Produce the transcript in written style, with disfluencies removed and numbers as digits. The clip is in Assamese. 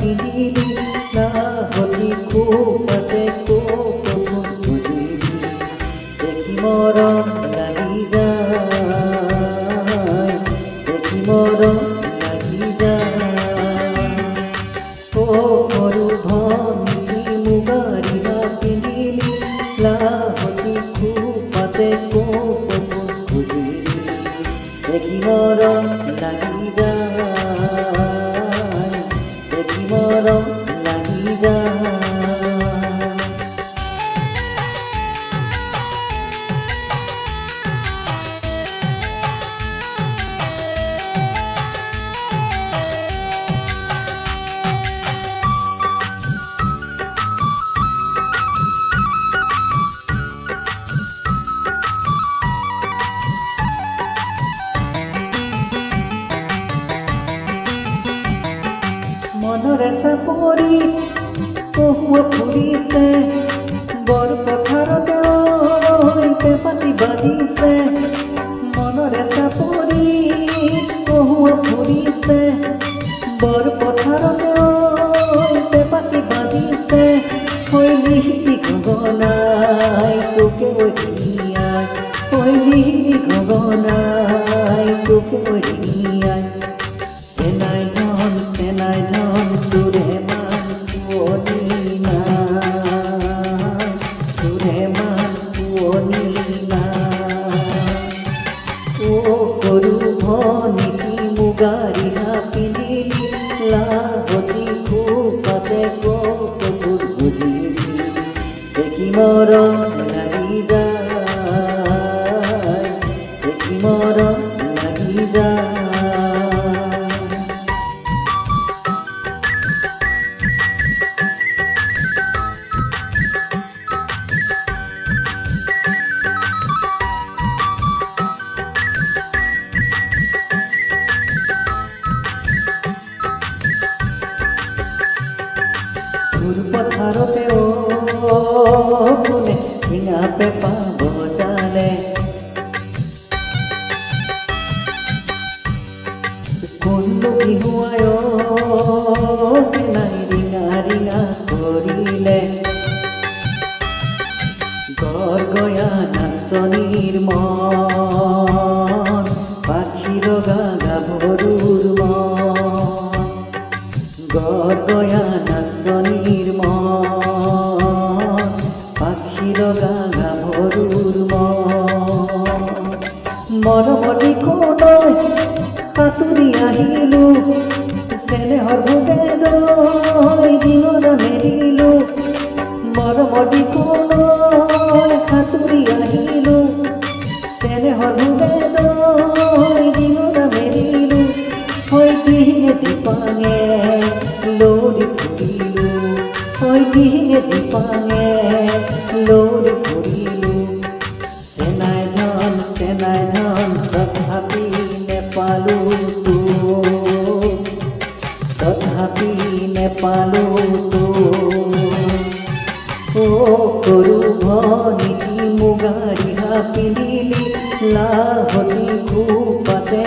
পিন্ধিলি লাহতি খোপাতে কোপবোৰ খুজিলি দেখি মৰম লাগি যায় দেখি মৰম লাগি যায় ও সৰু ভনী মুগাৰিহা পিন্ধিলি লাহতি খোপাতে কোপবোৰ খুজিলি দেখি মৰম লাগি যায় দেখি মৰম লাগি যায় মনৰে চাপৰি কহুৱা ফুৰিছে বৰ পথাৰতে পেপাতি বাজিছে মনৰে চাপৰি কহুৱা ফুৰিছে বৰ পথাৰতে পেপাতি বাজিছে শৈলী গগনাই তোকে ঐদিয়াই শৈলী গগনাই তোকে ঐদিয়াই সেনাই ধন তোৰে মান পুৱনি নাই তোৰে মান পুৱনি নাই ও সৰু ভনী মুগাৰিহা পিন্ধিলি লাহতি খোপাতে কোপবোৰ খুজিলি দেখি মৰম লাগি যায় দেখি মৰম লাগি যায় পথাৰতে কোনে ৰিঙা পেঁপা বজালে কোনটো বিহুৱাই চেনাই ৰিঙা ৰিঙা কৰিলে গৰগয়া নাচনীৰ মন পাখি লগা গাভৰুৰ মন গৰগয়া নাচনীৰ মন পাখি লগা গাভৰুৰ মন মৰমতি কোলৈ সাঁতুৰি আহিলো চেনেহৰ ভোগেলৈ দিঙৰা মেলিলো মৰমতি কোলৈ সাঁতুৰি আহিলো চেনেহৰ ভোগেলৈ দিঙৰা মেলিলো হৈতিহে দীপাঙে লৰি ফুৰিলো হৈতিহে দীপাঙে লৰি ফুৰিলো চেনাই ধন তথাপি নেপালো তথাপি নেপালো ও সৰু ভনী মুগাৰিহা পিন্ধিলি লাহতি খোপাতে